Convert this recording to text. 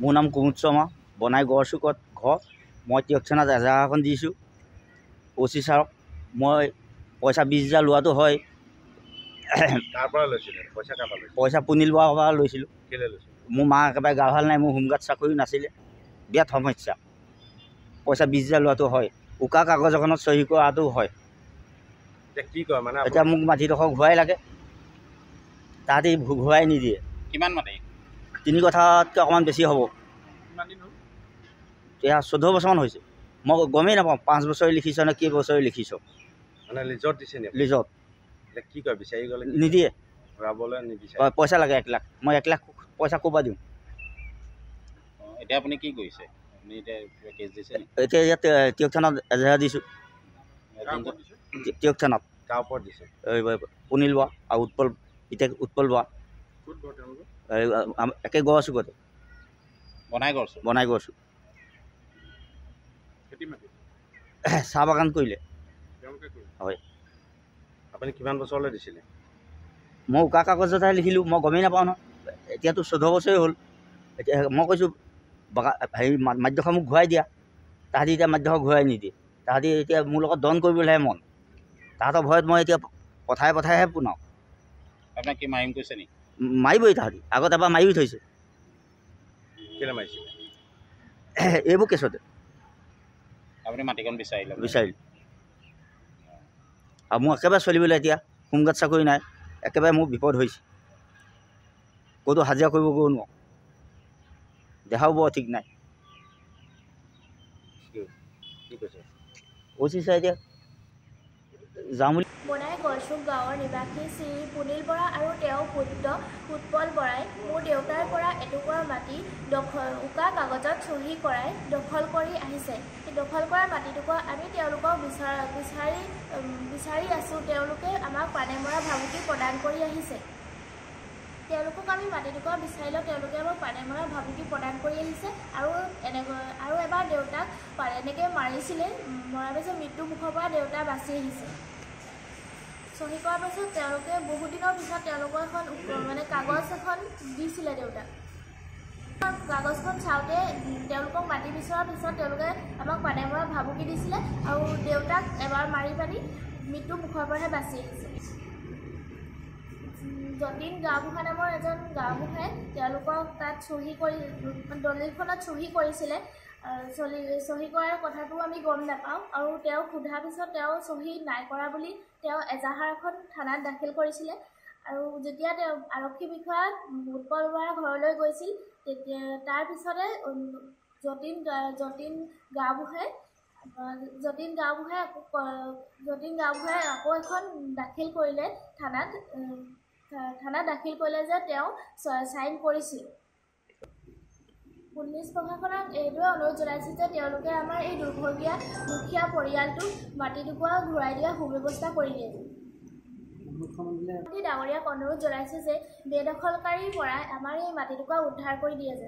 মোৰ নাম কুমুদ শৰ্মা, বনাই গড়চুকত ঘৰ। মই টিয়কচেনাত এজাহাৰ এখন দিছোঁ অচি ছাৰক। মই পইচা 20,000 লোৱাটো হয়। পইচা পুনিল বৰাৰ পৰা লৈছিলোঁ। মোৰ মা একেবাৰে গা ভাল নাই, মোৰ হোমগাৰ্ড চাকৰি নাছিলে, বিৰাট সমস্যা। পইচা 20,000 লোৱাটো হয়, উকা কাগজ এখনত চহী কৰাটো হয়। এতিয়া মোক মাটিডোখৰ ঘূৰাই লাগে, তাহাঁতি ঘূৰাই নিদিয়ে। কিমান মাটি? 3 কথাতকৈ অকণমান বেছি হ'ব। এতিয়া 14 বছৰমান হৈছে। মই গমেই নাপাওঁ 5 বছৰে লিখিছ নে কেইবছৰে লিখিছ। মানে লিজত দিছে নি? লিজত কি কয় বিচাৰি গ'লে নিদিয়ে, ঘূৰাবলৈ নিবিচাৰে। পইচা লাগে 1 লাখ। মই 1 লাখ পইচা ক'ৰ পৰা দিওঁ? এতিয়া আপুনি কি কৰিছে? আপুনি এতিয়া কেছ দিছে নি? এতিয়া ইয়াত টিয়কচেনাত এজাহাৰ দিছোঁ। টিয়কচেনাত কাৰ ওপৰত দিছে? পুনিল বৰা আৰু উৎপল বৰা একে গড়চুকতে বনাই গড়চুক। চাহ বাগান কৰিলে হয়। আপুনি কিমান বছৰলৈ দিছিলে? মই উকা কাগজতহে লিখিলোঁ, মই গমেই নাপাওঁ নহয়। এতিয়াতো 14 বছৰেই হ'ল। এতিয়া মই কৈছোঁ হেৰি মাটিডোখৰ মোক ঘূৰাই দিয়া। তাহাঁতি এতিয়া মাটিডোখৰ ঘূৰাই নিদিয়ে। তাহাঁতি এতিয়া মোৰ লগত দন কৰিবলৈহে মন। তাহাঁতৰ ভয়ত মই এতিয়া পঠাইহে পুনাওঁ। আপোনাক কি মাৰিম কৈছে নি? মাৰিবই তাহাঁতি, আগত এবাৰ মাৰি থৈছে। কেলৈ মাৰিছে? এইবোৰ কেছতে আপুনি মাটিকণ বিচাৰিলোঁ। আৰু মোৰ একেবাৰে চলিবলৈ এতিয়া হোমগাৰ্ড চাকৰি নাই, একেবাৰে মোৰ বিপদ হৈছে। ক'তো হাজিৰা কৰিব নোৱাৰোঁ, দেখাও বৰ ঠিক নাই। অচি ছাৰ এতিয়া যাওঁ বুলি। বনাই গড়চুক গাঁৱৰ নিবাসী শ্ৰী পুনিল বৰা আৰু তেওঁৰ পুত্ৰ উৎপল বৰাই মোৰ দেউতাৰ পৰা এটুকুৰা মাটি উকা কাগজত চহী কৰাই দখল কৰি আহিছে। সেই দখল কৰা মাটিটুকুৰা আমি তেওঁলোকক বিচাৰি আছোঁ। তেওঁলোকে আমাক পানেমৰা ভাবুকি প্ৰদান কৰি আহিছে। তেওঁলোকক আমি মাটিটুকুৰা বিচাৰিলেও তেওঁলোকে আমাক পানেমৰা ভাবুকি প্ৰদান কৰি আহিছে। আৰু এবাৰ দেউতাক এনেকৈ মাৰিছিলে, মৰাৰ পিছত মৃত্যু মুখৰ পৰা দেউতা বাচি আহিছে। চহী কৰাৰ পাছত তেওঁলোকে বহুত দিনৰ পিছত তেওঁলোকৰ এখন কাগজ এখন দিছিলে দেউতাক। কাগজখন চাওঁতে তেওঁলোকক মাটি বিচৰাৰ পিছত তেওঁলোকে আমাক পানেমৰা ভাবুকি দিছিলে আৰু দেউতাক এবাৰ মাৰি পানি মৃত্যু মুখৰ পৰাহে বাচি আহিছে। যতীন গাঁওবুঢ়া নামৰ এজন গাঁওবুঢ়াই তেওঁলোকক তাত দলিলখনত চহী কৰিছিলে। চহী কৰাৰ কথাটো আমি গম নাপাওঁ আৰু তেওঁক সোধাৰ পিছত তেওঁ চহী নাই কৰা বুলি তেওঁ এজাহাৰ এখন থানাত দাখিল কৰিছিলে। আৰু যেতিয়া তেওঁ আৰক্ষী বিষয়া উৎপল বৰাৰ ঘৰলৈ গৈছিল, তেতিয়া তাৰপিছতে যতীন গাঁওবুঢ়াই আকৌ এখন দাখিল কৰিলে থানাত দাখিল কৰিলে যে তেওঁ চাইন কৰিছিল। পুলিচ প্ৰশাসনক এইটোৱে অনুৰোধ জনাইছিল যে তেওঁলোকে আমাৰ এই দুখীয়া পৰিয়ালটোক মাটিটুকুৰা ঘূৰাই দিয়া সুব্যৱস্থা কৰি দিয়ে। ডাঙৰীয়াক অনুৰোধ জনাইছে যে বেদখলকাৰীৰ পৰা আমাৰ এই মাটিটুকুৰা উদ্ধাৰ কৰি দিয়ে যে।